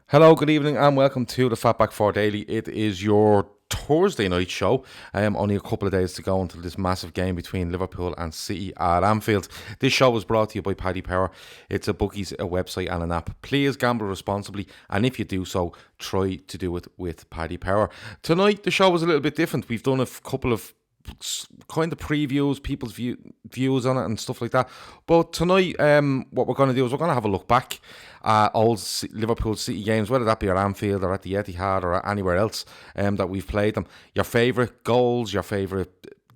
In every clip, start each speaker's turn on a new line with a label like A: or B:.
A: Hello, good evening, and welcome to the Fatback 4 Daily. It is your Thursday night show. Only a couple of days to go until this massive game between Liverpool and City at Anfield. This show was brought to you by Paddy Power. It's a bookies, a website and an app. Please gamble responsibly, and if you do so, try to do it with Paddy Power. Tonight, the show was a little bit different. We've done a couple of kind of previews, people's views on it and stuff like that. But tonight, what we're going to do is we're going to have a look back at old Liverpool City games, whether that be at Anfield or at the Etihad or anywhere else that we've played them. Your favourite goals, your favourite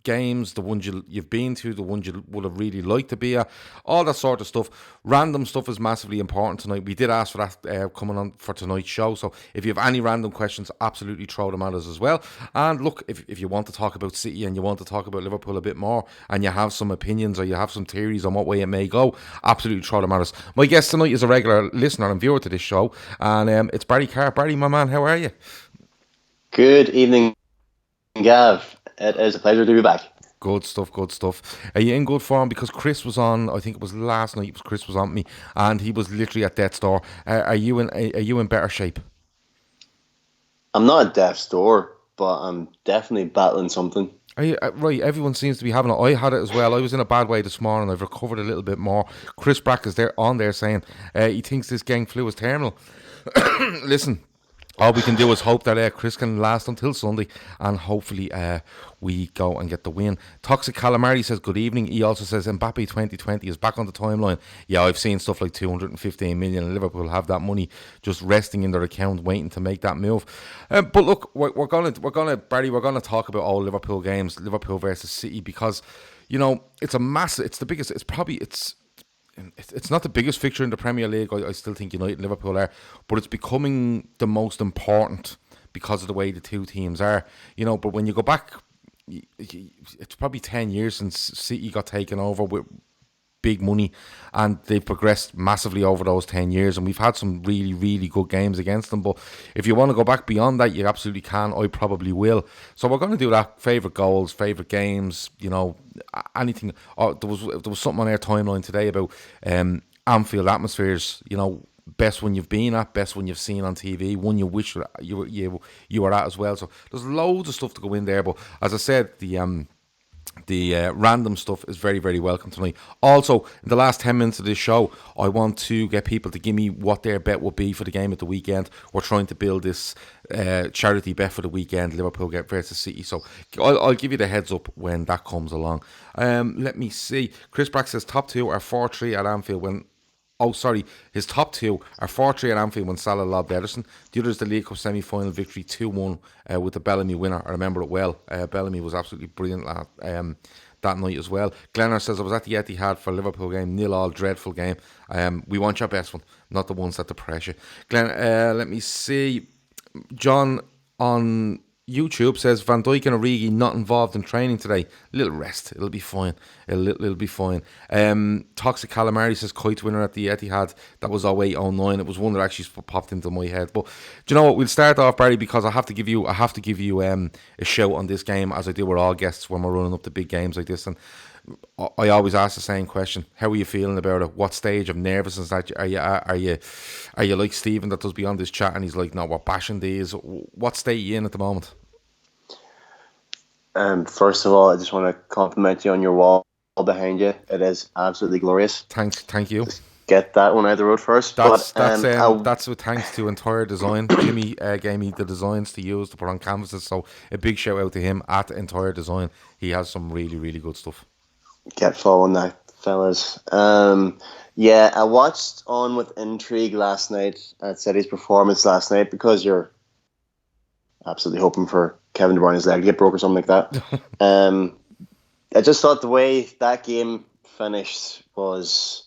A: games, the ones you've been to, the ones you would have really liked to be at, all that sort of stuff. Random stuff is massively important tonight. We did ask for that coming on for tonight's show, so if you have any random questions, absolutely throw them at us as well. And look, if you want to talk about City and you want to talk about Liverpool a bit more, and you have some opinions or you have some theories on what way it may go, absolutely throw them at us. My guest tonight is a regular listener and viewer to this show, and it's Barry Carr. Barry, my man, how are you?
B: Good evening, Gav. It is a pleasure to be back.
A: Good stuff, good stuff. Are you in good form? Because Chris was on, I think it was last night, Chris was on me, and he was literally at death's door. Are you in better shape?
B: I'm not at death's door, but I'm definitely battling something.
A: Are you, right, everyone seems to be having it. I had it as well. I was in a bad way this morning. I've recovered a little bit more. Chris Brack is there saying he thinks this gang flu is terminal. Listen, all we can do is hope that Chris can last until Sunday, and hopefully we go and get the win. Toxic Calamari says good evening. He also says Mbappe 2020 is back on the timeline. Yeah, I've seen stuff like 215 million, and Liverpool have that money just resting in their account, waiting to make that move. But look, we're gonna talk about all Liverpool games, Liverpool versus City, because you know it's the biggest. It's not the biggest fixture in the Premier League. I still think United and Liverpool are, but it's becoming the most important because of the way the two teams are. You know, but when you go back, it's probably 10 years since City got taken over with big money, and they've progressed massively over those 10 years, and we've had some really, really good games against them. But if you want to go back beyond that, you absolutely can. I probably will. So we're going to do that. Favourite goals, favourite games, you know, anything. There was something on our timeline today about Anfield atmospheres, you know, best one you've been at, best one you've seen on TV, one you wish you were at as well. So there's loads of stuff to go in there. But as I said, the random stuff is very, very welcome tonight. Also, in the last 10 minutes of this show, I want to get people to give me what their bet would be for the game at the weekend. We're trying to build this charity bet for the weekend, Liverpool versus City. So I'll give you the heads up when that comes along. Let me see. Chris Brack says top two are 4-3 at Anfield when... Oh, sorry. His top two are 4-3 at Anfield when Salah lobbed Ederson. The other is the League Cup semi-final victory 2-1 with the Bellamy winner. I remember it well. Bellamy was absolutely brilliant that night as well. Glenner says, I was at the Etihad for a Liverpool game, 0-0, dreadful game. We want your best one, not the ones that depress you. Glenn, let me see. John on YouTube says Van Dijk and Origi not involved in training today. Little rest, it'll be fine. It'll be fine. Toxic Calamari says Kite winner at the Etihad. That was 08-09. It was one that actually popped into my head. But do you know what? We'll start off, Barry, because I have to give you a shout on this game, as I do with all guests when we're running up the big games like this. And I always ask the same question: how are you feeling about it? What stage of nervousness are you at? Are you like Stephen that does beyond this chat and he's like, no, we're bashing these? What state are you in at the moment?
B: First of all, I just want to compliment you on your wall behind you. It is absolutely glorious.
A: Thank you.
B: Just get that one out of the road first.
A: That's with thanks to Entire Design. Jimmy gave me the designs to use to put on canvases, so a big shout out to him at Entire Design. He has some really, really good stuff.
B: Get following that, fellas. Yeah, I watched on with intrigue last night at City's performance last night, because you're absolutely hoping for Kevin De Bruyne's leg to get broke or something like that. I just thought the way that game finished was,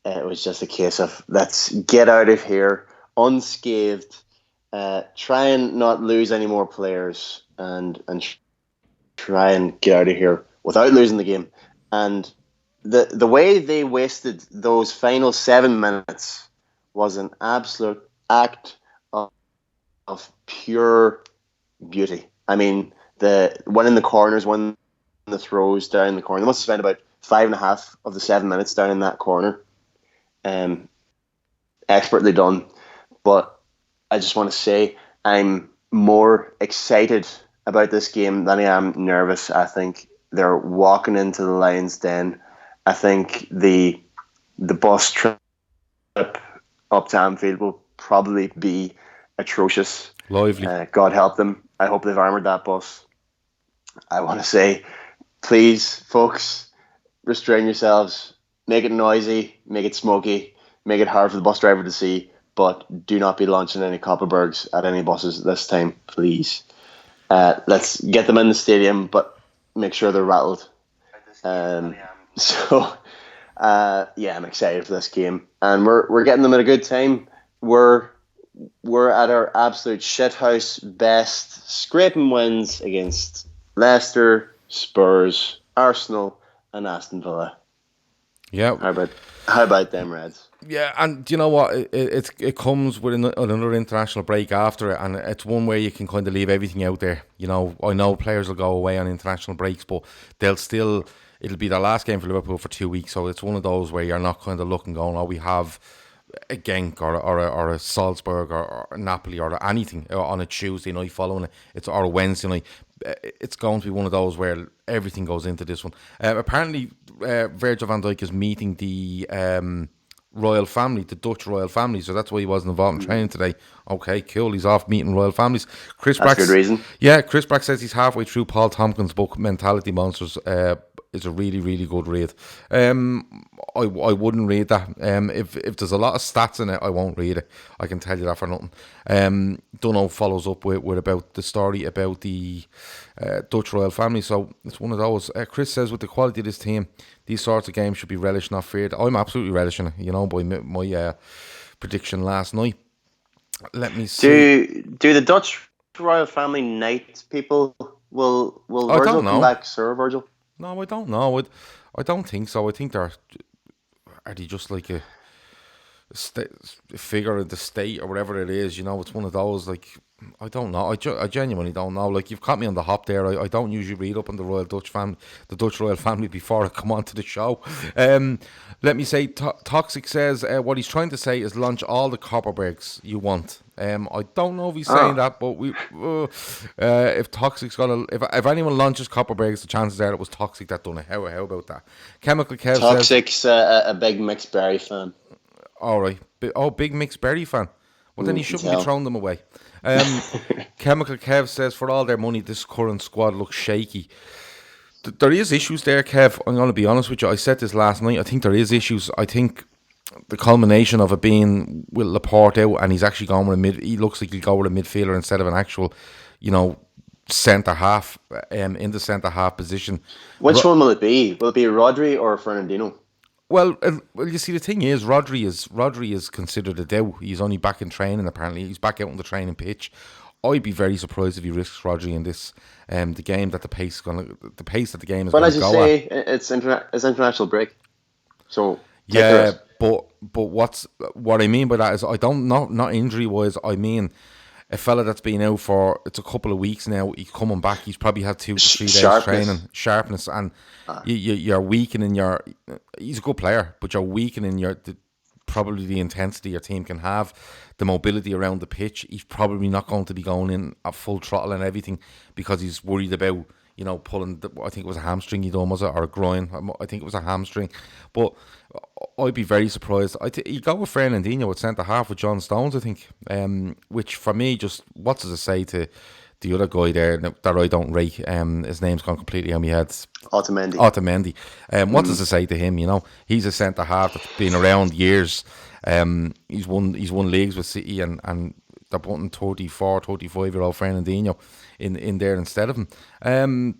B: it was just a case of let's get out of here unscathed, try and not lose any more players, and try and get out of here without losing the game. And the way they wasted those final 7 minutes was an absolute act of pure beauty. I mean, the one in the corners, one in the throws down the corner. They must have spent about 5.5 of the 7 minutes down in that corner. Expertly done. But I just want to say I'm more excited about this game than I am nervous. I think they're walking into the Lions' den. I think the bus trip up to Anfield will probably be atrocious.
A: Lively.
B: God help them. I hope they've armoured that bus. I want to say, please, folks, restrain yourselves. Make it noisy. Make it smoky. Make it hard for the bus driver to see. But do not be launching any Copperbergs at any buses this time, please. Let's get them in the stadium, but make sure they're rattled. I'm excited for this game, and we're getting them at a good time. We're at our absolute shithouse best, scraping wins against Leicester, Spurs, Arsenal, and Aston Villa.
A: Yeah.
B: How about them Reds?
A: Yeah, and you know what? It comes with another international break after it, and it's one where you can kind of leave everything out there. You know, I know players will go away on international breaks, but it'll be the last game for Liverpool for 2 weeks, so it's one of those where you're not kind of looking, going, we have a Genk or a Salzburg or Napoli or anything on a Tuesday night following it, or a Wednesday night. It's going to be one of those where everything goes into this one. Apparently, Virgil van Dijk is meeting the royal family, the Dutch royal family, so that's why he wasn't involved in training today. Okay, cool. He's off meeting royal families.
B: That's a good reason.
A: Yeah, Chris Brack says he's halfway through Paul Tompkins' book, Mentality Monsters. It's a really, really good read. I wouldn't read that. If there's a lot of stats in it, I won't read it. I can tell you that for nothing. Dunno follows up with about the story about the Dutch royal family, so it's one of those. Chris says, with the quality of this team, these sorts of games should be relished, not feared. I'm absolutely relishing it, you know, by my prediction last night. Let me see.
B: Do the Dutch royal family knight people will Virgil come back, Sir Virgil?
A: No, I don't know. I don't think so. I think are they just like a figure in the state or whatever it is? You know, it's one of those, like, I don't know. I genuinely don't know. Like, you've caught me on the hop there. I don't usually read up on the Dutch royal family before I come on to the show. Let me say, Toxic says what he's trying to say is launch all the Copperbergs you want. I don't know if he's saying that, but if Toxic's if anyone launches Copperbergs, the chances are it was Toxic that done it. How about that? Chemical Kev
B: Toxic's a big Mixed Berry fan.
A: All right. Big Mixed Berry fan. Well, then he shouldn't be throwing them away. Chemical Kev says, for all their money, this current squad looks shaky. There is issues there, Kev. I'm going to be honest with you. I said this last night. I think there is issues. I think the culmination of it being with Laporte out, and he's actually going with he looks like he'll go with a midfielder instead of an actual, centre half, in the centre half position.
B: Which one will it be? Will it be Rodri or Fernandinho?
A: Well, you see, the thing is, Rodri is considered a doubt. He's only back in training. Apparently, he's back out on the training pitch. I'd be very surprised if he risks Rodri in this. The game that the pace that the game is.
B: But
A: going
B: as
A: to
B: you
A: go
B: say,
A: at.
B: it's international break. So
A: yeah, but what I mean by that is I don't not injury wise. I mean, a fella that's been out for it's a couple of weeks now. He's coming back. He's probably had 2 to 3 days training, sharpness, and you're weakening your. He's a good player, but you're weakening probably the intensity your team can have, the mobility around the pitch. He's probably not going to be going in at full throttle and everything because he's worried about pulling. I think it was a hamstring he done, was it, or a groin? I think it was a hamstring, but I'd be very surprised. You go with Fernandinho at centre half with John Stones, I think, which for me, just what does it say to the other guy there that I don't rate? His name's gone completely on my head. Otamendi. What does it say to him? He's a centre half that's been around years. He's won leagues with City, and they're putting 34, 35-year-old Fernandinho in there instead of him.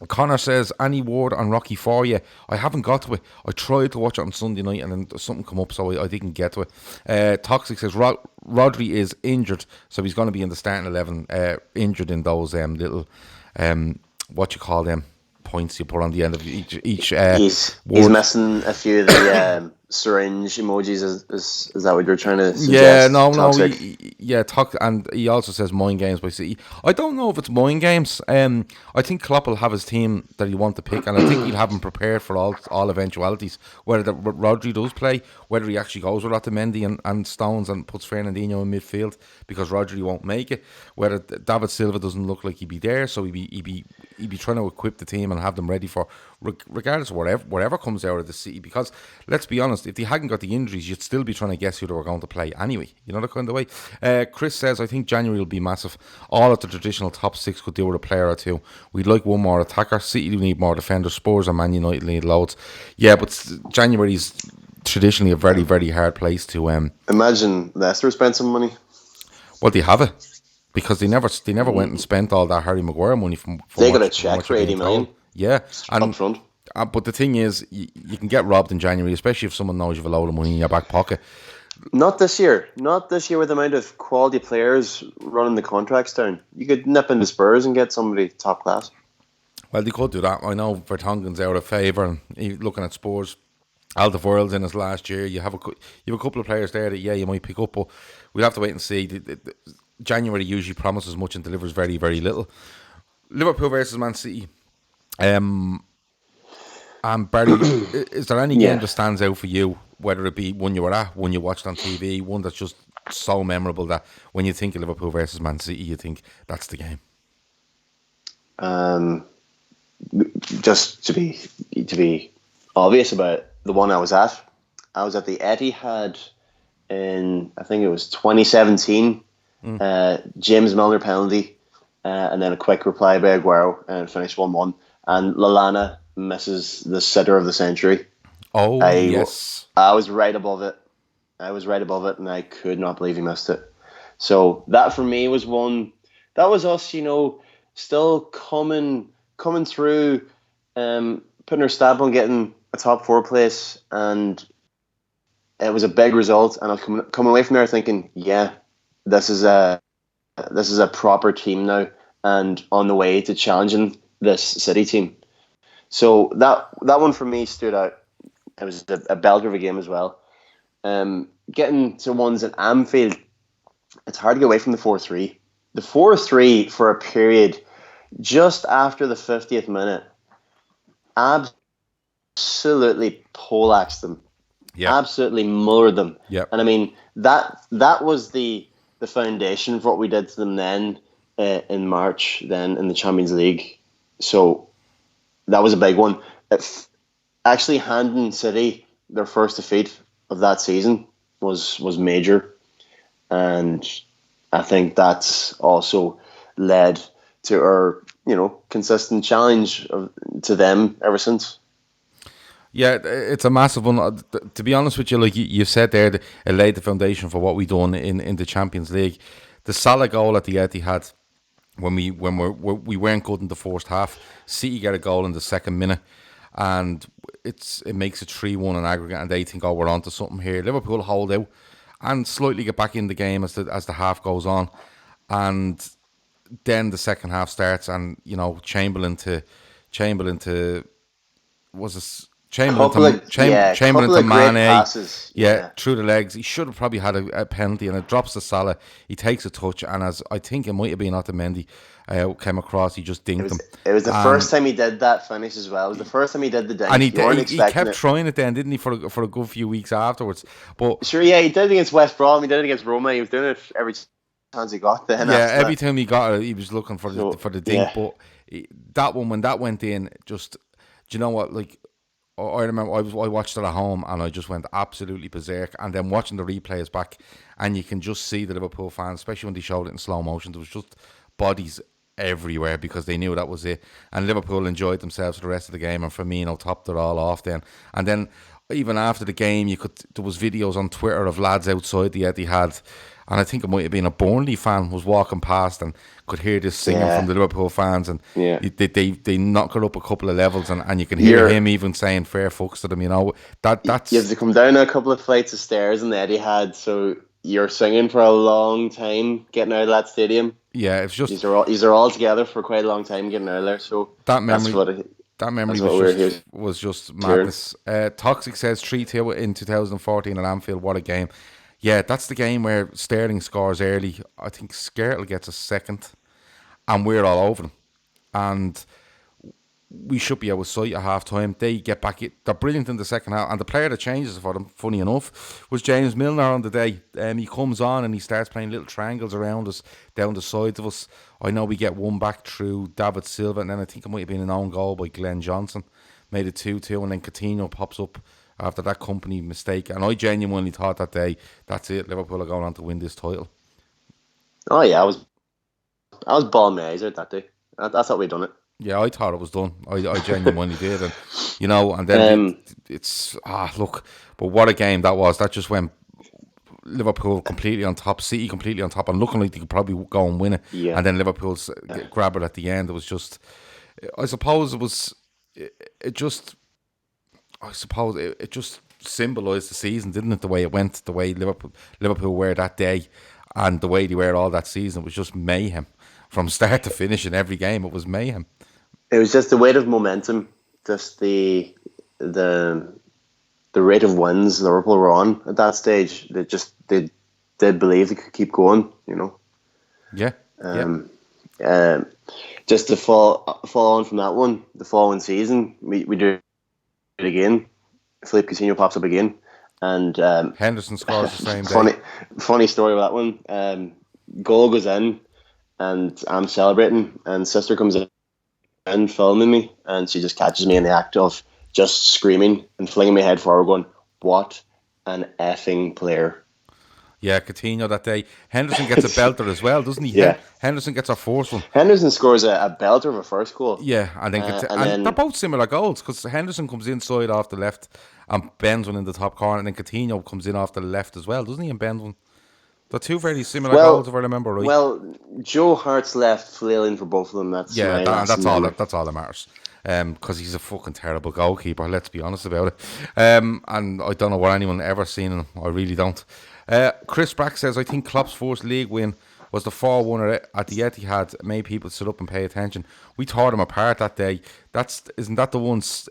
A: Connor says, any word on Rocky 4 yet? I haven't got to it. I tried to watch it on Sunday night and then something come up, so I didn't get to it. Toxic says, Rodri is injured, so he's going to be in the starting 11, injured in those little what you call them points you put on the end of each
B: He's
A: word.
B: missing a few of the syringe emojis. Is that what you're trying to suggest?
A: Yeah, no,
B: Toxic.
A: and he also says mind games by City. I don't know if it's mind games. I think Klopp will have his team that he want to pick, and I think he'll have them prepared for all eventualities. Whether Rodri does play, whether he actually goes with Otamendi and Stones and puts Fernandinho in midfield because Rodri won't make it. Whether David Silva doesn't look like he'd be there, so he'd be trying to equip the team and have them ready for regardless of whatever comes out of the City. Because let's be honest, if they hadn't got the injuries, you'd still be trying to guess who they were going to play anyway. You know that kind of way. Chris says, I think January will be massive. All of the traditional top six could do with a player or two. We'd like one more attacker. City need more defenders. Spurs and Man United need loads. Yeah, but January's traditionally a very, very hard place to.
B: Imagine Leicester spent some money.
A: Well, they have it. Because they never went and spent all that Harry Maguire money from
B: they got a check for 80 million.
A: Yeah, and
B: up front.
A: But the thing is, you can get robbed in January, especially if someone knows you've a load of money in your back pocket.
B: Not this year. Not this year with the amount of quality players running the contracts down. You could nip into Spurs and get somebody top class.
A: Well, they could do that. I know Vertonghen's out of favour, and looking at Spurs, Alderweireld's in his last year. You have a couple of players there that you might pick up, but we'll have to wait and see. January usually promises much and delivers very, very little. Liverpool versus Man City. And Barry, is there any game that stands out for you, whether it be one you were at, one you watched on TV, one that's just so memorable that when you think of Liverpool versus Man City, you think that's the game?
B: Just to be obvious about it, the one I was at the Etihad in, I think it was 2017. James Milner penalty, and then a quick reply by Aguero, and finished 1-1. And Lallana misses the sitter of the century.
A: Oh, yes.
B: I was right above it. And I could not believe he missed it. So that for me was one. That was us, still coming through, putting our stamp on getting a top 4 place, and it was a big result. And I was coming away from there thinking, this is a proper team now, and on the way to challenging this City team. So that one for me stood out. It was a belter of a game as well. Getting to ones at Anfield, it's hard to get away from the 4-3. The 4-3 for a period just after the 50th minute absolutely poleaxed them. Yeah. Absolutely mullered them.
A: Yeah.
B: And I mean, that was the foundation for what we did to them then in March, then in the Champions League. So that was a big one. Actually handing City their first defeat of that season was major, and I think that's also led to our consistent challenge to them ever since.
A: Yeah, it's a massive one. To be honest with you, like you said there, it laid the foundation for what we done in the Champions League. The Salah goal at the Etihad, when we weren't good in the first half. City get a goal in the second minute, and it makes it 3-1 in aggregate, and they think, we're onto something here. Liverpool hold out and slightly get back in the game as the half goes on, and then the second half starts, and Chamberlain to was this. Chamberlain to Mane, through the legs. He should have probably had a penalty, and it drops to Salah. He takes a touch, and as I think it might have been Otamendi came across, he just dinged him.
B: It was the first time he did that finish as well. It was the first time he did the dink.
A: And he kept trying it then, didn't he, for a good few weeks afterwards? But
B: sure, he did it against West Brom. He did it against Roma. He was doing it every chance he got. Then
A: every time he got it, he was looking for the dink. But that one, when that went in, just, do you know what, like, I remember I watched it at home and I just went absolutely berserk, and then watching the replays back, and you can just see the Liverpool fans, especially when they showed it in slow motion, there was just bodies everywhere because they knew that was it, and Liverpool enjoyed themselves for the rest of the game, and Firmino topped it all off then. And then even after the game, there was videos on Twitter of lads outside the Etihad, and I think it might have been a Burnley fan was walking past and could hear this singing from the Liverpool fans, and they knock it up a couple of levels, and you can hear him even saying fair fucks to them. That's
B: you have to come down a couple of flights of stairs in the Etihad, so you're singing for a long time getting out of that stadium.
A: Yeah, it's just
B: these are all together for quite a long time getting out of there. So
A: that memory.
B: That's
A: That memory
B: what we're here
A: was just
B: cheering.
A: madness. Toxic says 3-2 in 2014 at Anfield. What a game! Yeah, that's the game where Sterling scores early. I think Skrtel gets a second, and we're all over them. And we should be out of sight at half time. They get back. They're brilliant in the second half. And the player that changes for them, funny enough, was James Milner on the day. He comes on and he starts playing little triangles around us, down the sides of us. I know we get one back through David Silva, and then I think it might have been an own goal by Glenn Johnson. Made it 2-2, and then Coutinho pops up after that company mistake. And I genuinely thought that day, that's it, Liverpool are going on to win this title.
B: Oh yeah, I was balling my eyes out that day. I thought we'd done it.
A: Yeah, I thought it was done. I genuinely did, and and then it's look, but what a game that was. That just went Liverpool completely on top, City completely on top, and looking like they could probably go and win it.
B: Yeah.
A: And then Liverpool's grab it at the end. It was just, I suppose it just symbolised the season, didn't it? The way it went, the way Liverpool were that day, and the way they were all that season. It was just mayhem from start to finish in every game. It was mayhem.
B: It was just the weight of momentum, just the rate of wins Liverpool were on at that stage. They did believe they could keep going,
A: Yeah.
B: Just to fall on from that one, the following season we do it again. Philippe Coutinho pops up again, and
A: Henderson scores the same day.
B: Funny story about that one. Goal goes in, and I'm celebrating, and sister comes in filming me, and she just catches me in the act of just screaming and flinging my head forward, going, "What an effing player!"
A: Yeah, Coutinho that day. Henderson gets a belter as well, doesn't he?
B: Yeah.
A: Henderson gets our first one.
B: Henderson scores a belter of a first goal.
A: Yeah, and then they're both similar goals, because Henderson comes inside off the left and bends one in the top corner, and then Coutinho comes in off the left as well, doesn't he? And bends one. They're two very similar goals, if I remember right.
B: Well, Joe Hart's left flailing for both of them. That's
A: all that matters. Because he's a fucking terrible goalkeeper. Let's be honest about it. And I don't know what anyone ever seen him. I really don't. Chris Brack says, I think Klopp's first league win was the 4-1 at the Etihad. Made people sit up and pay attention. We tore them apart that day. Isn't that the ones?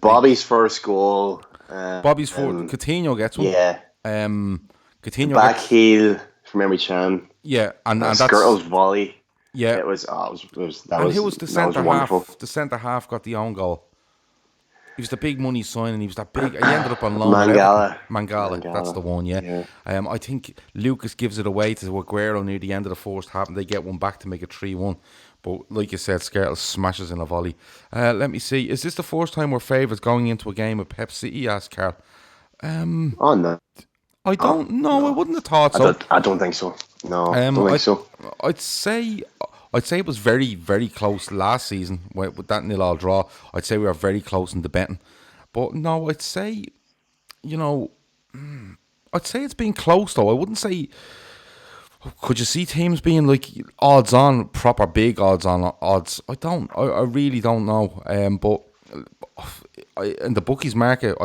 B: Bobby's first goal.
A: Bobby's first. Coutinho gets one.
B: Yeah.
A: Coutinho
B: back heel from Emery Chan.
A: Yeah, and that's
B: Skrtel's volley.
A: Yeah,
B: it was.
A: Who was the centre half? The centre half got the own goal. He was the big money signing. He was that big. He ended up on loan. Mangala. That's the one. Yeah. I think Lucas gives it away to Aguero near the end of the first half, and they get one back to make it 3-1. But like you said, Skrtel smashes in a volley. Let me see. Is this the first time we're favourites going into a game with Pep City? Asked Carl.
B: Oh no.
A: I don't know. No. I wouldn't have thought so.
B: I don't think so. No, I don't think so.
A: I'd say it was very, very close last season with that 0-0 draw. I'd say we were very close in the betting. But no, I'd say, I'd say it's been close though. I wouldn't say. Could you see teams being like odds on, proper big odds on odds? I don't. I really don't know. But in the bookies market,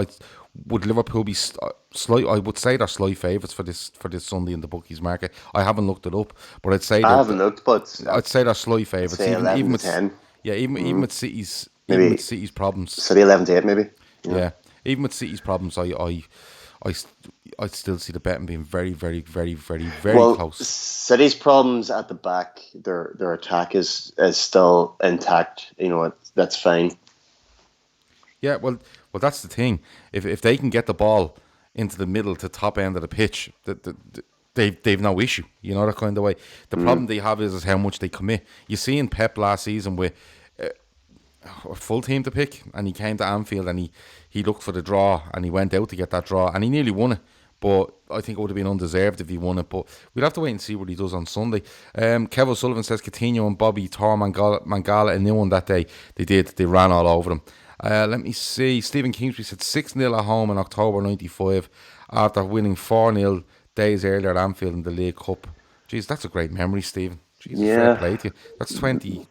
A: would Liverpool be slight? I would say they're slight favourites for this Sunday in the bookies market. I haven't looked it up, but I'd say
B: I haven't looked, but
A: I'd say they're slight favourites.
B: Even with 10.
A: Yeah, even with City's problems.
B: City 11-8 maybe.
A: Yeah, even with City's problems, I still see the betting being very, very, very, very, very close.
B: City's problems at the back, their attack is still intact. That's fine.
A: Yeah, well, that's the thing. If they can get the ball into the middle to top end of the pitch, they've no issue. That kind of way. The problem they have is how much they commit. You see in Pep last season with a full team to pick, and he came to Anfield and he looked for the draw, and he went out to get that draw, and he nearly won it. But I think it would have been undeserved if he won it. But we'll have to wait and see what he does on Sunday. Kev O'Sullivan says Coutinho and Bobby tore Mangala a new one that day. They did. They ran all over them. Let me see. Stephen Kingsbury said 6-0 at home in October 95 after winning 4-0 days earlier at Anfield in the League Cup. Jeez, that's a great memory, Stephen. Jeez, fair play to you. That's 20.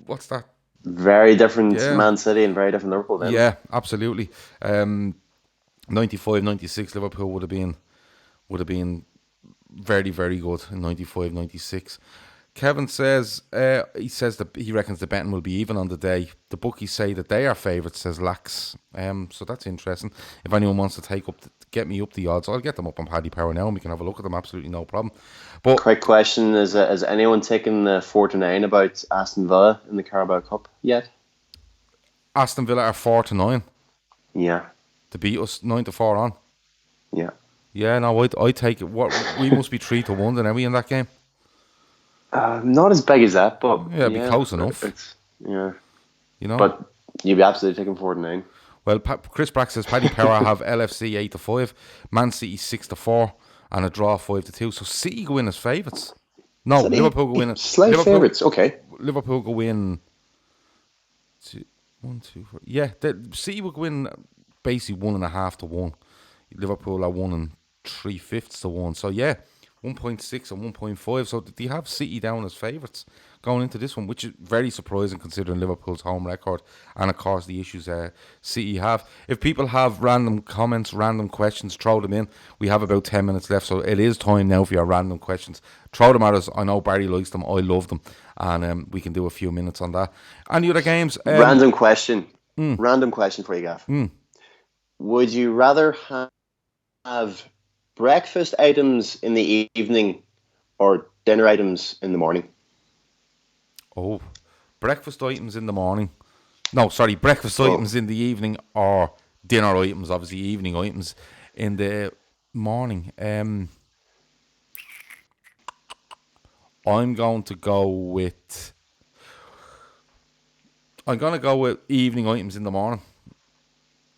A: What's that?
B: Very different Man City and very different Liverpool then.
A: Yeah, absolutely. 95, 96 Liverpool would have been very, very good in 95, 96. Kevin says he says that he reckons the betting will be even on the day. The bookies say that they are favourites, says Lax. So that's interesting. If anyone wants to get me up the odds, I'll get them up on Paddy Power now and we can have a look at them. Absolutely no problem. But
B: quick question: Has anyone taken the 4-9 about Aston Villa in the Carabao Cup yet?
A: Aston Villa are 4-9.
B: Yeah.
A: To beat us 9-4 on.
B: Yeah.
A: Yeah, no, I take it. What we must be 3-1, then are we in that game?
B: Not as big as that, but
A: yeah, it'd be close enough.
B: Yeah,
A: you know.
B: But you'd be absolutely taking 4-9.
A: Well, Chris Brack says Paddy Power have LFC 8-5, Man City 6-4, and a draw 5-2. So City go in as favourites. No,
B: City,
A: Liverpool go in.
B: Slight favourites. Okay.
A: Liverpool go in. 1, 2, 4. Yeah, City will go in basically 1.5-1. Liverpool are 1 3/5 to 1. So yeah. 1.6 and 1.5, so they have City down as favourites going into this one, which is very surprising considering Liverpool's home record and of course the issues City have. If people have random comments, random questions, throw them in. We have about 10 minutes left, so it is time now for your random questions. Throw them at us. I know Barry likes them, I love them, and we can do a few minutes on that. Any other games?
B: Random question for you, Gav. Would you rather have breakfast items in the evening or dinner items in the morning?
A: Oh, breakfast items in the morning. No, sorry, breakfast items in the evening or dinner items, obviously evening items in the morning. I'm going to go with evening items in the morning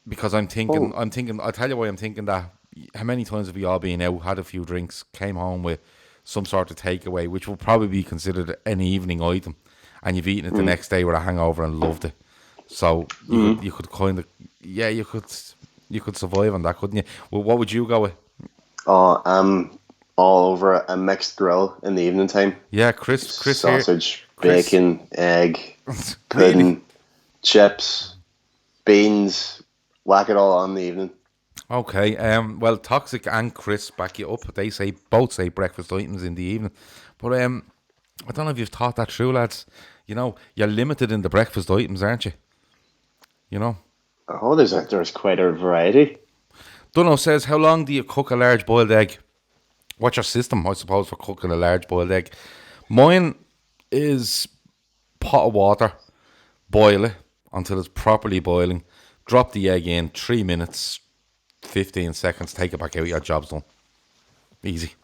A: because I'm thinking. I'll tell you why I'm thinking that. How many times have we all been out, had a few drinks, came home with some sort of takeaway, which will probably be considered an evening item, and you've eaten it the next day with a hangover and loved it. So you could kind of, you could survive on that, couldn't you? Well, what would you go with?
B: Oh, I'm all over a mixed grill in the evening time.
A: Yeah, Chris
B: sausage, bacon, egg, pudding, chips, beans, whack it all on in the evening.
A: Okay, well, Toxic and Chris back you up. They both say breakfast items in the evening. But I don't know if you've thought that through, lads. You know, you're limited in the breakfast items, aren't you? You know?
B: Oh, there's quite a variety.
A: Dunno says, how long do you cook a large boiled egg? What's your system, I suppose, for cooking a large boiled egg? Mine is pot of water, boil it until it's properly boiling, drop the egg in, 3 minutes, 15 seconds, take it back out, your job's done. Easy.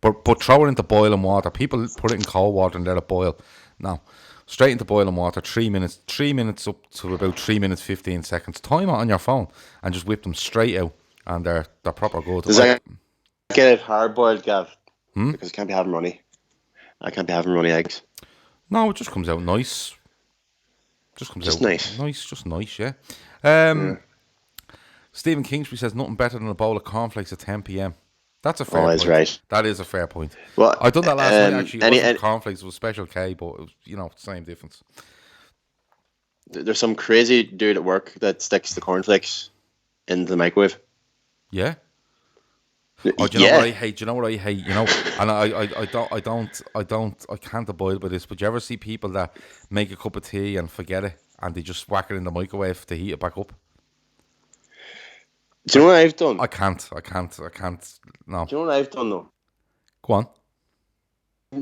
A: But throw it into boiling water. People put it in cold water and let it boil. No. Straight into boiling water, 3 minutes. 3 minutes up to about 3 minutes, 15 seconds. Time it on your phone and just whip them straight out. And they're proper good.
B: Does that get it hard boiled, Gav? Because I can't be having runny. I can't be having runny eggs.
A: No, it just comes out nice. Just nice, yeah. Stephen Kingsbury says nothing better than a bowl of cornflakes at 10 p.m. That's a fair point.
B: Right.
A: That is a fair point.
B: Well,
A: I done that last night actually. It wasn't cornflakes, it was Special K, but it was, same difference.
B: There's some crazy dude at work that sticks the cornflakes into the microwave.
A: Yeah. Oh, do you know what I hate? And I can't abide by this. But do you ever see people that make a cup of tea and forget it, and they just whack it in the microwave to heat it back up?
B: Do you know what I've done?
A: I can't. No.
B: Do you know what I've done though?
A: Go on.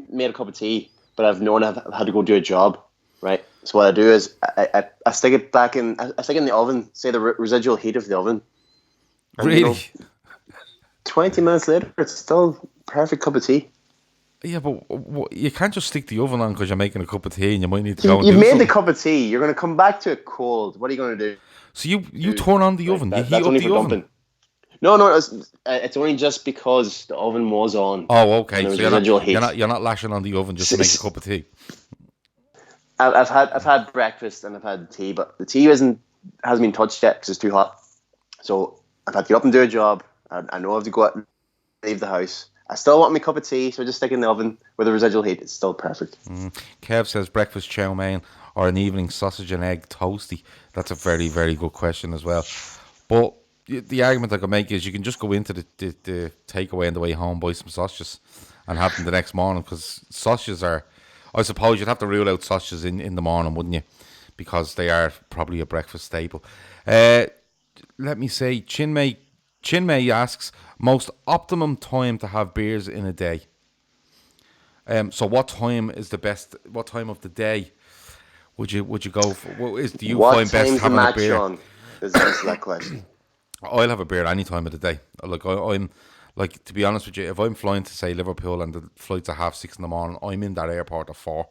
B: Made a cup of tea, but I've known I've had to go do a job, right? So what I do is I stick it back in. I stick it in the oven. Say the residual heat of the oven. And,
A: really?
B: 20 minutes later, it's still perfect cup of tea.
A: Yeah, but you can't just stick the oven on because you're making a cup of tea and you might need to go and
B: You've
A: do
B: made
A: something.
B: the cup of tea. You're going to come back to it cold. What are you going to do?
A: So you turn on the oven. You heat up the oven.
B: Dumping. No, it's only just because the oven was on.
A: Oh, okay. So you're not lashing on the oven just to make a cup of tea.
B: I've had breakfast and I've had tea, but the tea hasn't been touched yet because it's too hot. So I've had to get up and do a job. I know I have to go out and leave the house. I still want my cup of tea, so I just stick it in the oven with the residual heat. It's still perfect.
A: Kev says breakfast chow mein or an evening sausage and egg toasty. That's a very, very good question as well. But the argument I could make is you can just go into the takeaway on the way home, buy some sausages, and have them the next morning, because sausages are, I suppose you'd have to rule out sausages in the morning, wouldn't you? Because they are probably a breakfast staple. Let me say, Chinmay asks, most optimum time to have beers in a day. So what time is the best? What time of the day would you go for? Do you find best having a beer?
B: On is the answer to that question.
A: I'll have a beer any time of the day. Like I'm like, to be honest with you, if I'm flying to say Liverpool and the flight's at 6:30 in the morning, I'm in that airport at 4.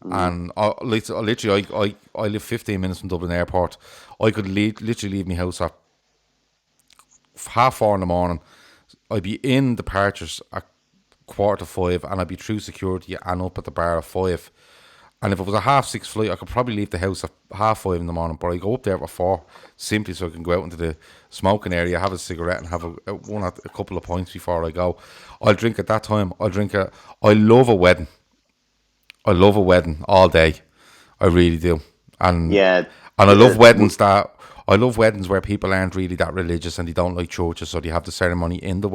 A: And I live 15 minutes from Dublin Airport. I could literally leave my house at 4:30 in the morning. I'd be in departures at 4:45, and I'd be through security and up at the bar at 5. And if it was a 6:30 flight, I could probably leave the house at 5:30 in the morning, but I go up there at 4, simply so I can go out into the smoking area, have a cigarette, and have a couple of pints before I go. I'll drink at that time. I love a wedding. I love a wedding all day. I really do. And I love weddings where people aren't really that religious and they don't like churches, so they have the ceremony in the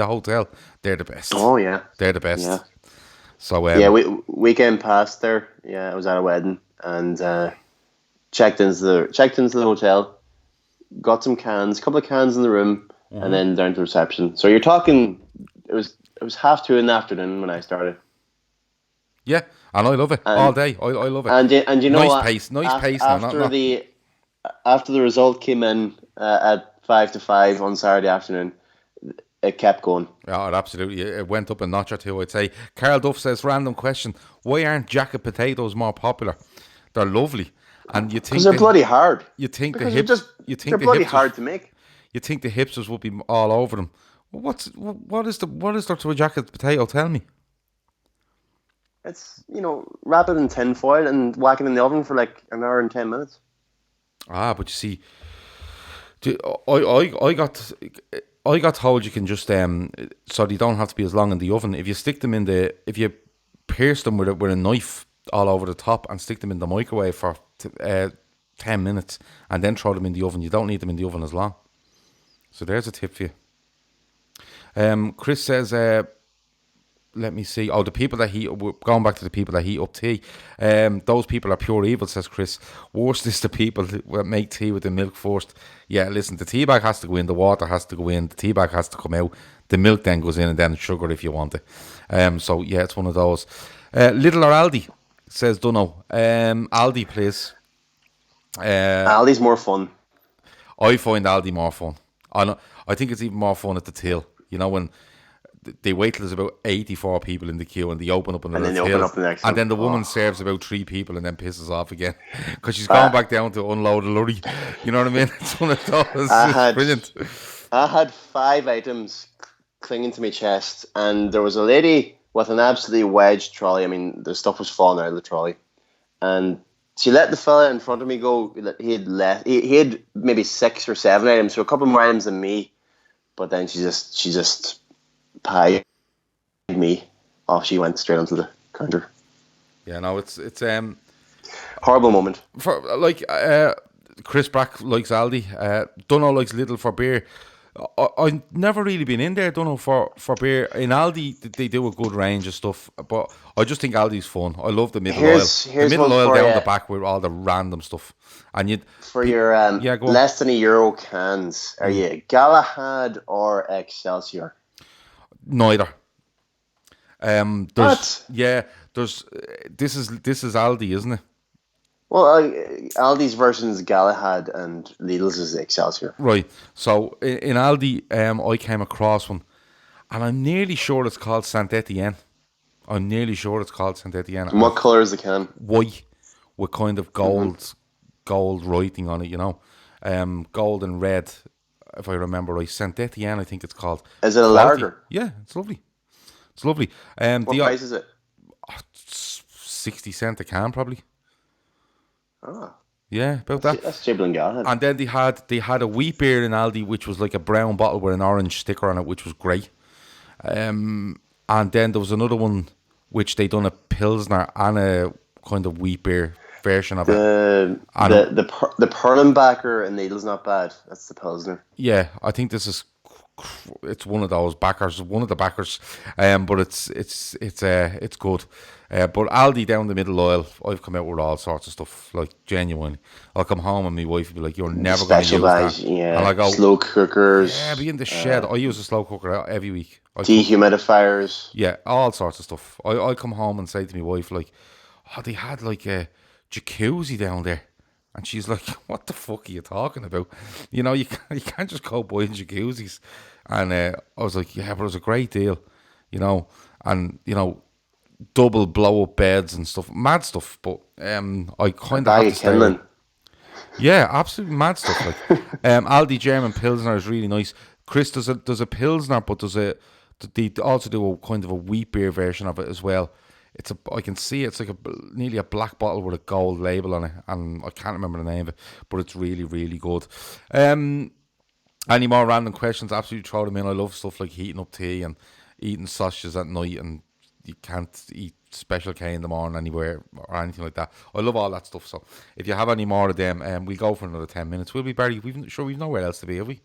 A: hotel. They're the best.
B: Oh yeah,
A: they're the best.
B: Yeah.
A: So
B: weekend past there. Yeah, I was at a wedding and checked into the hotel, got some cans, a couple of cans in the room, and then down to the reception. So you're talking, it was 2:30 in the afternoon when I started.
A: Yeah, and I love it all day. I love it.
B: And you know
A: nice pace.
B: After the result came in at 5-5 on Saturday afternoon, it kept going.
A: Yeah, absolutely. It went up a notch or two, I'd say. Carl Duff says, random question: why aren't jacket potatoes more popular? They're lovely, and you think
B: because they're bloody hard.
A: You think
B: because
A: the hips?
B: They're bloody hard to make.
A: You think the hipsters would be all over them? What is there to a jacket potato? Tell me.
B: It's, wrap it in tin foil and whack it in the oven for like an hour and 10 minutes.
A: But you see, I got told you can just so they don't have to be as long in the oven. If you stick them if you pierce them with a knife all over the top and stick them in the microwave for 10 minutes and then throw them in the oven, you don't need them in the oven as long. So there's a tip for you. Chris says, let me see. Oh, the people that going back to the people that heat up tea. Those people are pure evil, says Chris. Worst is the people that make tea with the milk first. Yeah, listen, the tea bag has to go in, the water has to go in, the tea bag has to come out, the milk then goes in, and then sugar if you want it. So yeah, it's one of those. Lidl or Aldi, says Dunno. Aldi, please.
B: Aldi's more fun.
A: I find Aldi more fun. I think it's even more fun at the till. When they wait till there's about 84 people in the queue and they open up another till, and then the woman serves about 3 people and then pisses off again because she's going back down to unload a lorry. You know what I mean? It's one of those. It's brilliant.
B: I had 5 items clinging to my chest, and there was a lady with an absolutely wedged trolley. I mean, the stuff was falling out of the trolley, and she let the fella in front of me go. He had maybe 6 or 7 items, so a couple more items than me, but then she just pied me. Off she went straight onto the counter.
A: Yeah, no, it's
B: horrible moment.
A: For Chris Brack likes Aldi. Dunno likes Lidl for beer. I've never really been in there, Dunno, for beer. In Aldi, they do a good range of stuff, but I just think Aldi's fun. I love the middle aisle. The middle aisle down the back with all the random stuff. And
B: your less than €1 cans, are you Galahad or Excelsior?
A: Neither.
B: What?
A: This is Aldi, isn't it?
B: Well, Aldi's version is Galahad and Lidl's is Excelsior.
A: Right. So in Aldi, I came across one, and I'm nearly sure it's called Saint Etienne. And what colour is the can? White, with kind of gold writing on it. Gold and red, if I remember right. Saint Etienne, I think it's called.
B: Is it a lager?
A: Yeah, it's lovely. It's lovely.
B: What price is it?
A: 60 cents a can, probably.
B: Ah.
A: Yeah, about that.
B: That's cheaper than Galahad.
A: And then they had a wheat beer in Aldi, which was like a brown bottle with an orange sticker on it, which was great. And then there was another one which they done a Pilsner and a kind of wheat beer. version of it.
B: The Perlenbacher and Needle's not bad. That's the Pilsner.
A: Yeah, I think this is. It's one of those backers, but it's good. But Aldi down the middle aisle, I've come out with all sorts of stuff, like genuinely. I'll come home and my wife will be like, "You're never going to use that."
B: Yeah,
A: and I go,
B: slow cookers.
A: Yeah, be in the shed. I use a slow cooker every week.
B: Dehumidifiers.
A: Yeah, all sorts of stuff. I come home and say to my wife, like, "Oh, they had like a jacuzzi down there." And she's like, "What the fuck are you talking about? You know, you can't just go buying jacuzzis." And I was like, "Yeah, but it was a great deal, you know." And you know, double blow up beds and stuff, mad stuff. But I kind of have to stay away. Yeah, absolutely mad stuff. Like Aldi German Pilsner is really nice. Chris does a Pilsner, but they also do a kind of a wheat beer version of it as well. I can see it's like nearly a black bottle with a gold label on it, and I can't remember the name of it, but it's really, really good. Any more random questions? Absolutely throw them in. I love stuff like heating up tea and eating sausages at night, and you can't eat Special K in the morning anywhere or anything like that. I love all that stuff. So if you have any more of them, we'll go for another 10 minutes. Will we, Barry? We've nowhere else to be, have we?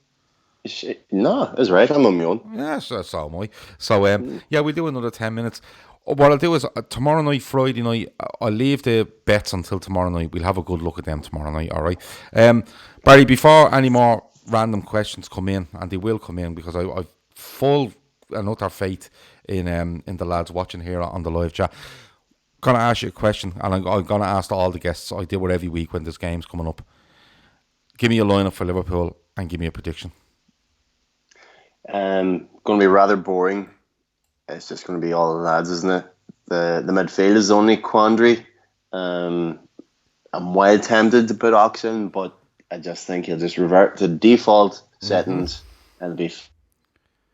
B: No, that's right. I'm on my own.
A: Yeah, so am I. So yeah, we'll do another 10 minutes. What I'll do is tomorrow night, Friday night, I'll leave the bets until tomorrow night. We'll have a good look at them tomorrow night, all right? Barry, before any more random questions come in, and they will come in because I've full and utter faith in the lads watching here on the live chat. Going to ask you a question, and I'm going to ask all the guests. I do it every week when there's games coming up. Give me a lineup for Liverpool and give me a prediction.
B: Going to be rather boring. It's just going to be all the lads, isn't it? The midfield is the only quandary. I'm well tempted to put Ox in, but I just think he'll just revert to default settings and it'll be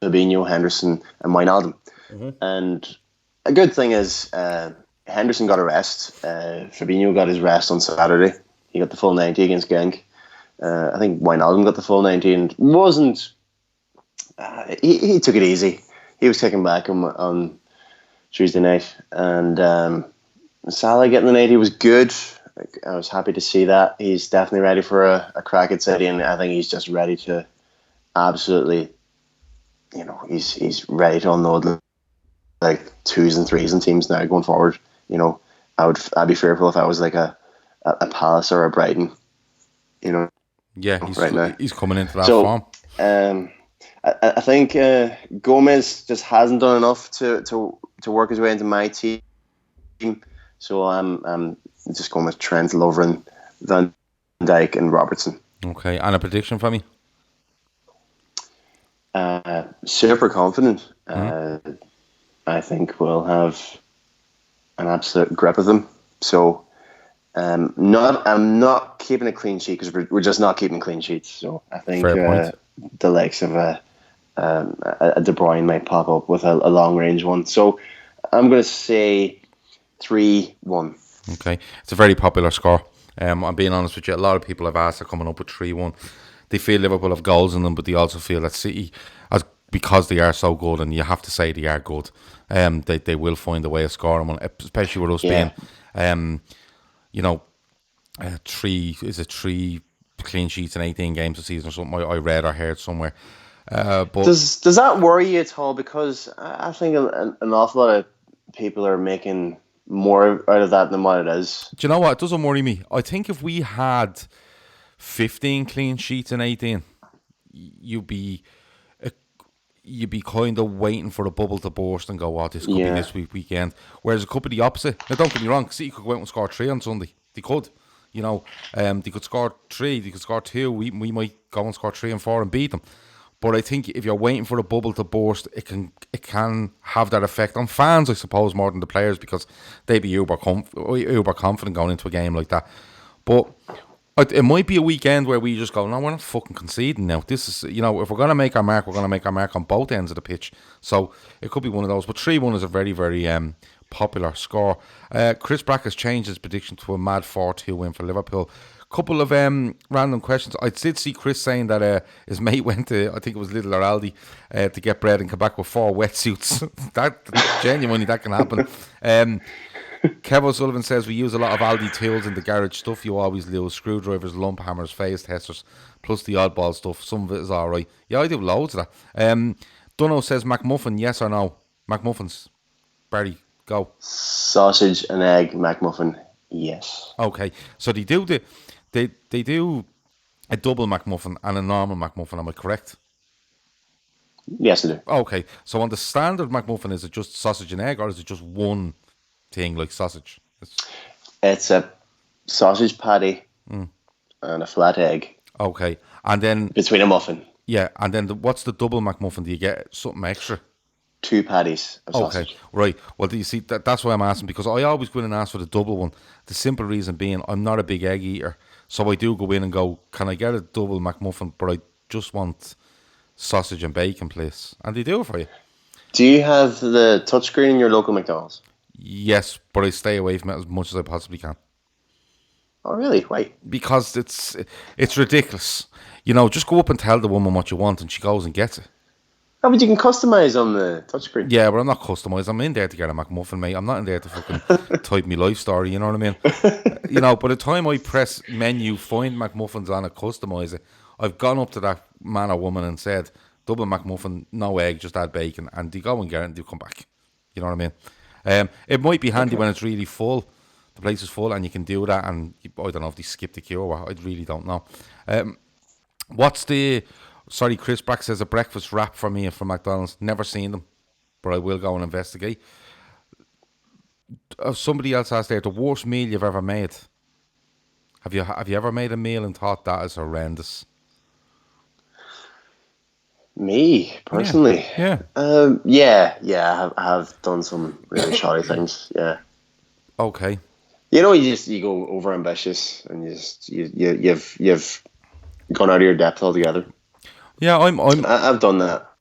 B: Fabinho, Henderson and Wijnaldum. And a good thing is Henderson got a rest. Fabinho got his rest on Saturday. He got the full 90 against Genk. I think Wijnaldum got the full 90 and wasn't... he took it easy. He was kicking back on Tuesday night, and Salah getting the 90 was good. I was happy to see that. He's definitely ready for a crack at City, and I think he's just ready to absolutely, he's ready to unload like 2s and 3s and teams now going forward. I'd be fearful if I was like a Palace or a Brighton.
A: Yeah, he's coming into that form.
B: I think Gomez just hasn't done enough to work his way into my team, so I'm just going with Trent, Lovren, Van Dijk, and Robertson.
A: Okay, and a prediction for me?
B: Super confident. I think we'll have an absolute grip of them. So I'm not keeping a clean sheet because we're just not keeping clean sheets. So I think the likes of a De Bruyne might pop up with a long range one. So I'm going to say 3-1.
A: Okay, it's a very popular score. I'm being honest with you. A lot of people I've asked are coming up with 3-1. They feel Liverpool have goals in them, but they also feel that City, because they are so good, and you have to say they are good, they will find a way of scoring one, especially with us being, 3 clean sheets in 18 games a season or something. I read or heard somewhere. But
B: does that worry you at all? Because I think an awful lot of people are making more out of that than what it is.
A: Do you know what? It doesn't worry me. I think if we had 15 clean sheets in 18, you'd be kind of waiting for the bubble to burst and go, this could be this weekend. Whereas it could be the opposite. Now, don't get me wrong, City could go out and score 3 on Sunday. They could. They could score 3, they could score 2. We might go and score 3 and 4 and beat them. But I think if you're waiting for the bubble to burst, it can have that effect on fans, I suppose, more than the players, because they'd be uber confident going into a game like that. But it might be a weekend where we just go, no, we're not fucking conceding now. This is, if we're going to make our mark, we're going to make our mark on both ends of the pitch. So it could be one of those. But 3-1 is a very, very popular score. Chris Brack has changed his prediction to a mad 4-2 win for Liverpool. Couple of random questions. I did see Chris saying that his mate went to, I think it was Lidl or Aldi, to get bread and come back with 4 wetsuits. That genuinely, that can happen. Kev O'Sullivan says we use a lot of Aldi tools in the garage. Stuff you always lose: screwdrivers, lump hammers, phase testers, plus the oddball stuff. Some of it is all right. Yeah, I do loads of that. Dunno says McMuffin, yes or no? McMuffins. Barry, go.
B: Sausage and egg McMuffin, yes.
A: Okay, so they do they do a double McMuffin and a normal McMuffin. Am I correct?
B: Yes, I do.
A: Okay, so on the standard McMuffin, is it just sausage and egg, or is it just one thing like sausage?
B: It's a sausage patty and a flat egg.
A: Okay, and then
B: between a muffin.
A: Yeah, and then what's the double McMuffin? Do you get something extra?
B: 2 patties of sausage.
A: Okay, right. Well, do you see, that's why I'm asking, because I always go in and ask for the double one. The simple reason being, I'm not a big egg eater, so I do go in and go, can I get a double McMuffin, but I just want sausage and bacon, please. And they do it for you.
B: Do you have the touchscreen in your local McDonald's?
A: Yes, but I stay away from it as much as I possibly can.
B: Oh, really? Why?
A: Because it's ridiculous. You know, just go up and tell the woman what you want, and she goes and gets it.
B: Oh, but you can customize on the touchscreen.
A: Yeah, but I'm not customized. I'm in there to get a McMuffin, mate. I'm not in there to fucking type my life story, you know what I mean? You know, by the time I press menu, find McMuffins on it, customize it, I've gone up to that man or woman and said, double McMuffin, no egg, just add bacon, and they go and get it and they come back. You know what I mean? It might be handy when it's really full. The place is full and you can do that, and I don't know if they skip the queue or what. I really don't know. Sorry, Chris Brack says a breakfast wrap for me from McDonald's. Never seen them, but I will go and investigate. Somebody else asked there, the worst meal you've ever made. Have you ever made a meal and thought that is horrendous?
B: Me, personally?
A: Yeah.
B: Yeah, I have done some really shoddy things, yeah.
A: Okay.
B: You know, you go over ambitious and you've gone out of your depth altogether.
A: Yeah,
B: I've done that.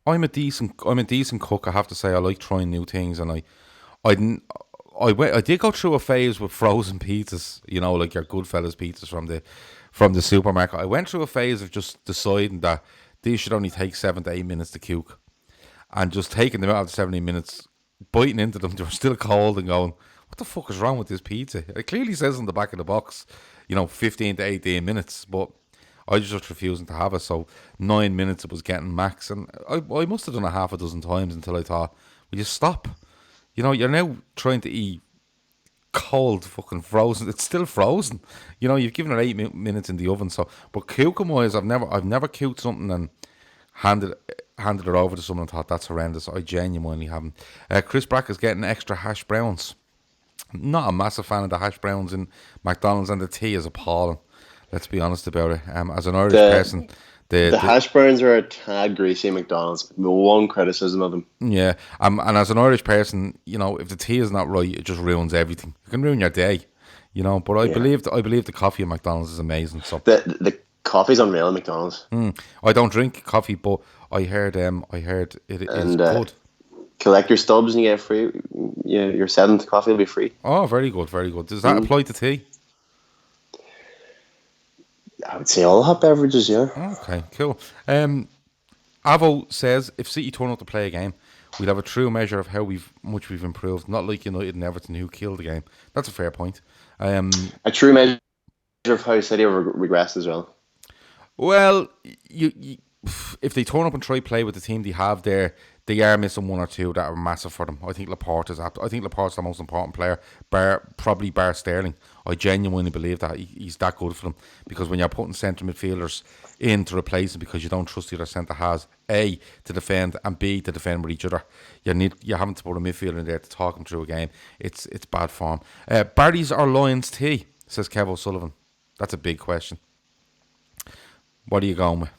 A: I'm a decent cook. I have to say, I like trying new things, and I did go through a phase with frozen pizzas. You know, like your Goodfellas pizzas from the supermarket. I went through a phase of just deciding that these should only take 7 to 8 minutes to cook, and just taking them out of 70 minutes, biting into them. They were still cold, and going, "What the fuck is wrong with this pizza?" It clearly says on the back of the box, 15 to 18 minutes, but I was just refusing to have it. So 9 minutes it was getting max, and I must have done it half a dozen times until I thought, will you stop? You're now trying to eat cold, fucking frozen. It's still frozen. You've given it 8 minutes in the oven. So, but cooking wise, I've never cooked something and handed it over to someone and thought that's horrendous. I genuinely haven't. Chris Brack is getting extra hash browns. Not a massive fan of the hash browns in McDonald's, and the tea is appalling. Let's be honest about it. As an Irish person, the
B: hash browns are a tad greasy at McDonald's. One criticism of them.
A: Yeah, and as an Irish person, if the tea is not right, it just ruins everything. It can ruin your day, But I believe the coffee at McDonald's is amazing. So
B: the coffee's unreal at McDonald's.
A: I don't drink coffee, but I heard it is good.
B: Collect your stubs and you get free. Yeah, your 7th coffee will be free.
A: Oh, very good, very good. Does that apply to tea?
B: I would say all hot beverages, yeah.
A: Okay, cool. Avo says, if City turn up to play a game, we'd have a true measure of how much we've improved. Not like United and Everton who killed the game. That's a fair point.
B: A true measure of how City have regressed as well.
A: Well, if they turn up and try play with the team they have there, they are missing one or two that are massive for them. I think Laporte's the most important player, probably bar Sterling. I genuinely believe that he's that good for them, because when you're putting centre midfielders in to replace him because you don't trust the other centre halves, A, to defend, and B, to defend with each other, you're having to put a midfielder in there to talk him through a game. It's bad form. Barry's or Lions tea, says Kev O'Sullivan. That's a big question. What are you going with?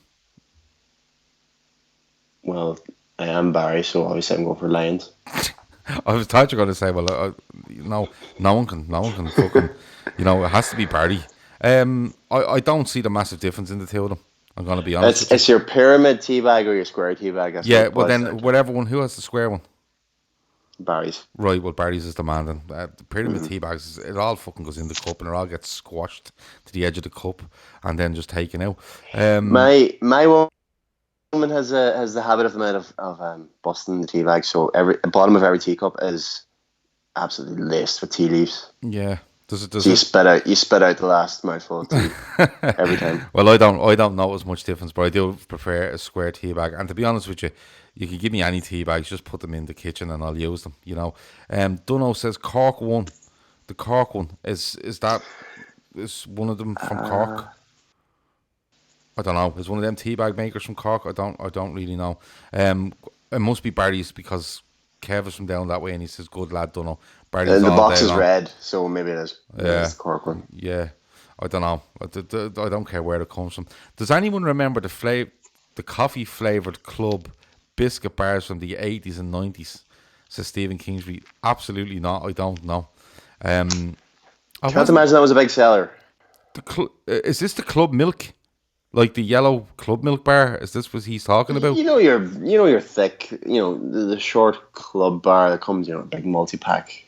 A: Well,
B: I am Barry, so obviously I'm going for Lions.
A: I thought you were going to say, well, no one can fucking, it has to be Barry. I don't see the massive difference in the two of them. I'm going to be honest.
B: It's your pyramid tea bag or your square tea bag.
A: Yeah, well then, whatever one. Who has the square one?
B: Barry's.
A: Right, well, Barry's is demanding. The pyramid tea bags, it all fucking goes in the cup and it all gets squashed to the edge of the cup and then just taken out.
B: My woman has the habit of busting the tea bag, so the bottom of every teacup is absolutely laced with tea leaves.
A: Yeah. Does
B: So you spit out the last mouthful of tea every time.
A: Well, I don't notice much difference, but I do prefer a square tea bag. And to be honest with you, you can give me any tea bags, just put them in the kitchen and I'll use them. Dunno says Cork one. The Cork one is one of them from Cork. I don't know. Is one of them tea bag makers from Cork? I don't really know. It must be Barry's because Kev is from down that way and he says good lad Dunno. Barry's
B: The
A: all
B: box
A: day
B: is
A: long.
B: red, so maybe it is. Maybe
A: Yeah.
B: it's the Cork one.
A: Yeah, I don't know. I don't care where it comes from. Does anyone remember the coffee flavored club biscuit bars from the 80s and 90s? Says Stephen Kingsbury. Absolutely not. I don't know. I
B: Can't
A: wasn't
B: imagine that was a big seller.
A: is this the Club Milk, like the yellow Club Milk bar? Is this what he's talking about?
B: You know your thick, the short club bar that comes, a big multi-pack.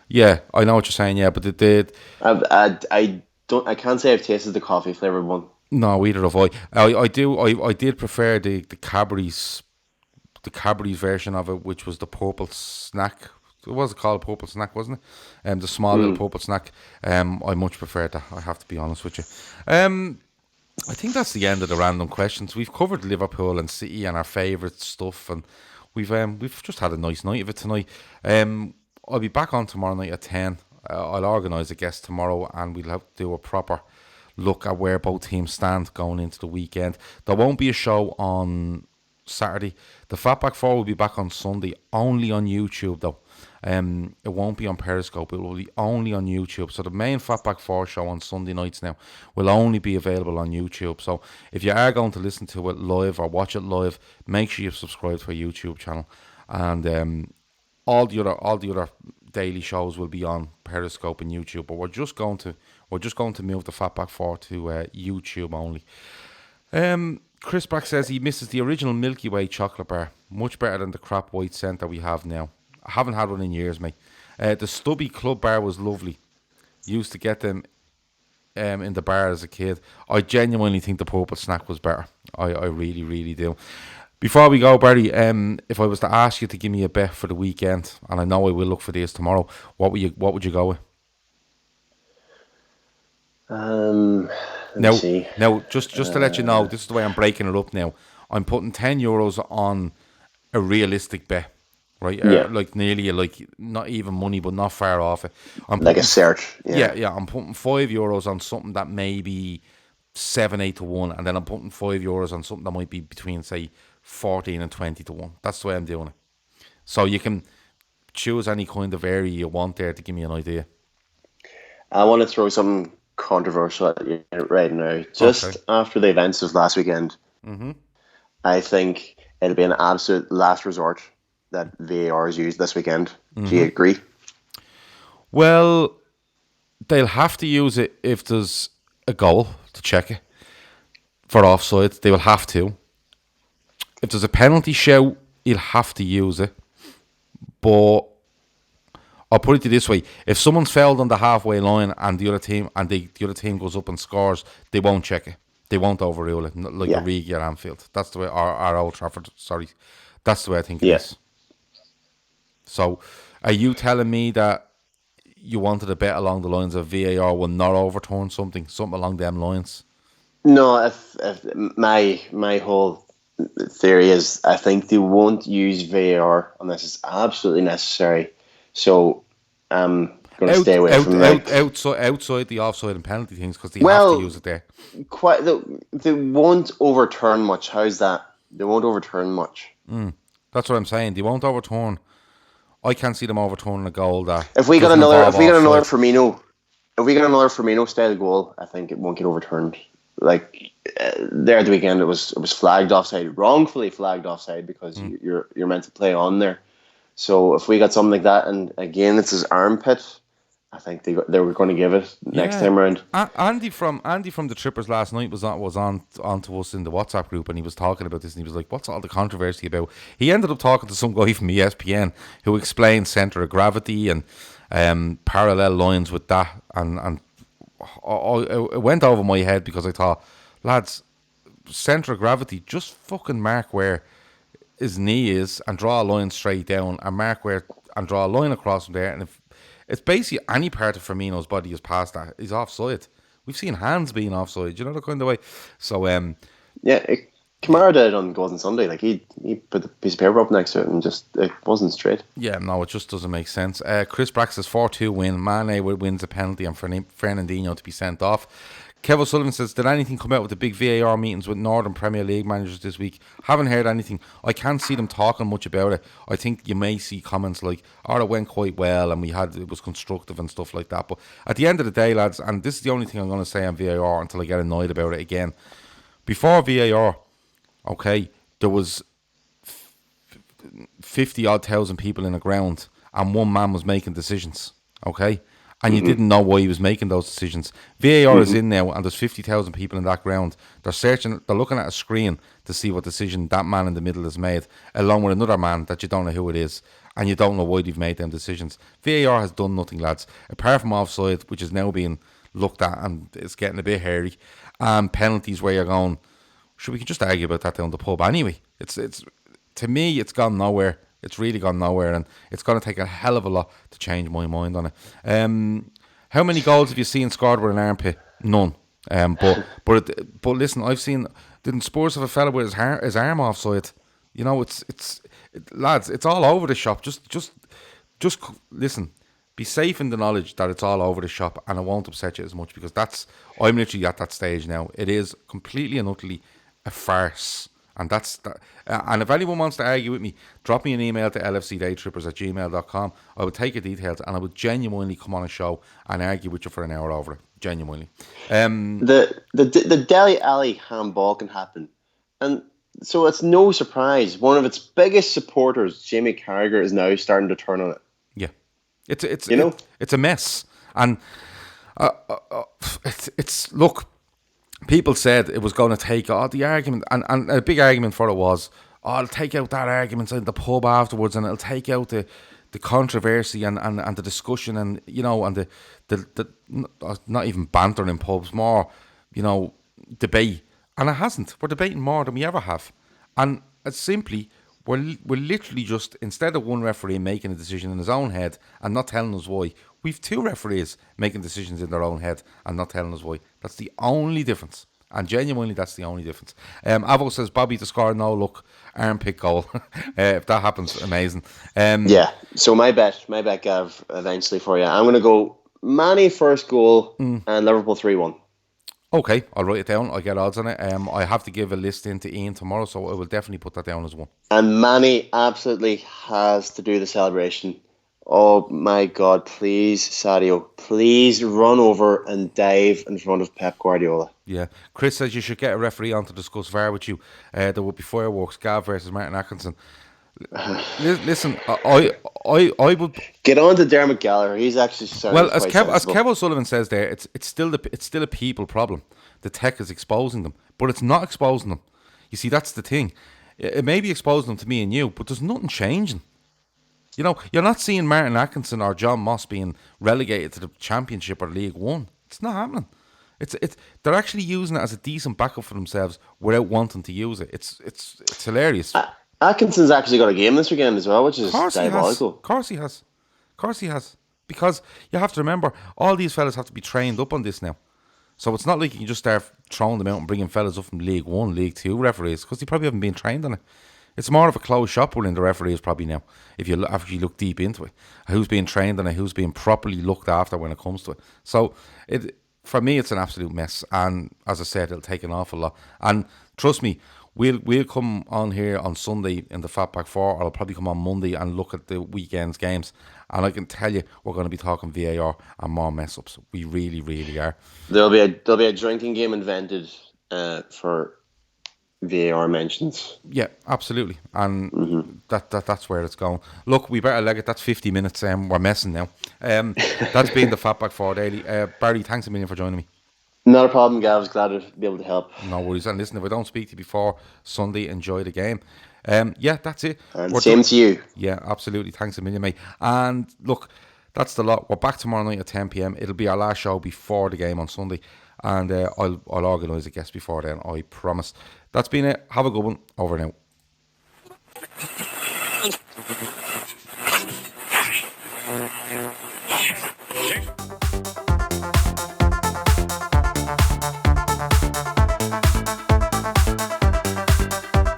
A: Yeah, I know what you're saying. Yeah, but it did.
B: I can't say I've tasted the coffee flavored one.
A: No, either have I. I did prefer the Cadbury's version of it, which was the purple snack. It was called a purple snack, wasn't it? The small little purple snack. I much preferred that. I have to be honest with you. I think that's the end of the random questions. We've covered Liverpool and City and our favourite stuff, and we've just had a nice night of it tonight. I'll be back on tomorrow night at 10. I'll organise a guest tomorrow, and we'll have to do a proper look at where both teams stand going into the weekend. There won't be a show on Saturday. The Fatback 4 will be back on Sunday, only on YouTube though. It won't be on Periscope. It will be only on YouTube. So the main Fatback 4 show on Sunday nights now will only be available on YouTube. So if you are going to listen to it live or watch it live, make sure you subscribe to our YouTube channel. And all the other daily shows will be on Periscope and YouTube. But we're just going to move the Fatback 4 to YouTube only. Chris Brack says he misses the original Milky Way chocolate bar. Much better than the crap white scent that we have now. I haven't had one in years, mate. The Stubby Club bar was lovely. Used to get them in the bar as a kid. I genuinely think the purple snack was better. I really, really do. Before we go, Barry, if I was to ask you to give me a bet for the weekend, and I know I will look for this tomorrow, what would you go with?
B: Let's see.
A: Now, just to let you know, this is the way I'm breaking it up now. I'm putting €10 on a realistic bet, right?
B: Yeah.
A: Like nearly like not even money, but not far off it.
B: Like a search.
A: Yeah. I'm putting €5 on something that may be 7-8 to 1, and then I'm putting €5 on something that might be between say 14 and 20 to 1. That's the way I'm doing it. So you can choose any kind of area you want there to give me an idea.
B: I want to throw something controversial at you right now. Just after the events of last weekend, I think it'll be an absolute last resort that VAR is used this weekend. Do you agree?
A: Well, they'll have to use it if there's a goal to check it for offside. They will have to. If there's a penalty shout, you'll have to use it. But I'll put it to you this way: if someone's fouled on the halfway line and the other team goes up and scores, they won't check it. They won't overrule it, like Origi at Anfield. That's the way, our Old Trafford. Sorry, that's the way I think it is. So, are you telling me that you wanted a bet along the lines of VAR will not overturn something along them lines?
B: No, if my whole theory is I think they won't use VAR unless it's absolutely necessary. So I'm going to stay away from that.
A: Outside the offside and penalty things, because they have to use it there.
B: They won't overturn much. How's that? They won't overturn much.
A: That's what I'm saying. They won't overturn. I can't see them overturning a goal that.
B: If we got another Firmino style goal, I think it won't get overturned. Like there at the weekend, it was flagged offside, wrongfully flagged offside because you're meant to play on there. So if we got something like that, and again it's his armpit, I think they were going to give it next time around.
A: Andy from the Trippers last night was on to us in the WhatsApp group, and he was talking about this, and he was like, "What's all the controversy about?" He ended up talking to some guy from ESPN who explained centre of gravity and parallel lines with that, and it went over my head because I thought, lads, centre of gravity, just fucking mark where his knee is and draw a line straight down and mark where and draw a line across from there. And if it's basically any part of Firmino's body is past that, he's offside. We've seen hands being offside, you know, the kind of way. So,
B: Kamara did it on Golden Sunday. Like he put the piece of paper up next to it and just it wasn't straight.
A: Yeah, no, it just doesn't make sense. Chris Brack says 4-2 win. Mane wins a penalty and Fernandinho to be sent off. Kev O'Sullivan says, did anything come out with the big VAR meetings with Northern Premier League managers this week? Haven't heard anything. I can't see them talking much about it. I think you may see comments like, oh, it went quite well and it was constructive and stuff like that. But at the end of the day, lads, and this is the only thing I'm going to say on VAR until I get annoyed about it again. Before VAR, okay, there was 50-odd thousand people in the ground and one man was making decisions, okay? And you didn't know why he was making those decisions. VAR is in now and there's 50,000 people in that ground. They're looking at a screen to see what decision that man in the middle has made, along with another man that you don't know who it is, and you don't know why they've made them decisions. VAR has done nothing, lads, apart from offside, which is now being looked at and it's getting a bit hairy, and penalties where you're going, sure, we can just argue about that down the pub anyway. It's to me, it's gone nowhere. It's really gone nowhere, and it's going to take a hell of a lot to change my mind on it. How many goals have you seen scored with an armpit? None. But listen, I've seen. Didn't Spurs have a fella with his arm offside? You know, lads, it's all over the shop. Just listen. Be safe in the knowledge that it's all over the shop, and it won't upset you as much because I'm literally at that stage now. It is completely and utterly a farce. And that's that. And if anyone wants to argue with me, drop me an email to lfcdaytrippers@gmail.com. I would take your details and I would genuinely come on a show and argue with you for an hour over it. Genuinely.
B: The Dele Alli handball can happen. And so it's no surprise. One of its biggest supporters, Jamie Carragher, is now starting to turn on it.
A: Yeah. It's a mess. And look, people said it was going to take the argument, and a big argument for it was, it'll take out that argument in the pub afterwards, and it'll take out the controversy and the discussion, and you know, and the not even banter in pubs, more, you know, debate. And it hasn't. We're debating more than we ever have, and it's simply we're literally just, instead of one referee making a decision in his own head and not telling us why, we've two referees making decisions in their own head and not telling us why. That's the only difference. And genuinely, that's the only difference. Avo says, Bobby to score no look armpit goal. If that happens, amazing.
B: Yeah. So my bet, Gav, eventually for you. I'm going to go Manny first goal and Liverpool 3-1.
A: Okay, I'll write it down. I'll get odds on it. I have to give a list in to Ian tomorrow, so I will definitely put that down as one.
B: And Manny absolutely has to do the celebration. Oh my God, please, Sadio, please run over and dive in front of Pep Guardiola.
A: Yeah. Chris says you should get a referee on to discuss VAR with you. There would be fireworks, Gav versus Martin Atkinson. Listen, I would
B: get on to Dermot Gallagher. He's actually
A: as Kev O'Sullivan says there, it's still a people problem. The tech is exposing them, but it's not exposing them. You see, that's the thing. It may be exposing them to me and you, but there's nothing changing. You know, you're not seeing Martin Atkinson or John Moss being relegated to the Championship or League One. It's not happening. They're actually using it as a decent backup for themselves without wanting to use it. It's hilarious.
B: Atkinson's actually got a game this weekend as well, which is diabolical.
A: Of course he has. Because you have to remember, all these fellas have to be trained up on this now. So it's not like you can just start throwing them out and bringing fellas up from League 1, League 2 referees, because they probably haven't been trained on it. It's more of a closed shop within the referees probably now, if you actually look deep into it. Who's being trained on it, who's being properly looked after when it comes to it. So for me, it's an absolute mess. And as I said, it'll take an awful lot. And trust me, we'll come on here on Sunday in the Fatback 4, or I'll probably come on Monday and look at the weekend's games. And I can tell you, we're going to be talking VAR and more mess-ups. We really, really are.
B: There'll be a drinking game invented for VAR mentions.
A: Yeah, absolutely. And that's where it's going. Look, we better leg it. That's 50 minutes. We're messing now. That's been the Fatback 4 Daily. Barry, thanks a million for joining me.
B: Not a problem, Gav. I was glad to be able to help.
A: No worries. And listen, if I don't speak to you before Sunday, enjoy the game. Yeah, that's it.
B: And same to you.
A: Yeah, absolutely. Thanks a million, mate. And look, that's the lot. We're back tomorrow night at 10 p.m. It'll be our last show before the game on Sunday. And I'll organise a guest before then, I promise. That's been it. Have a good one. Over now.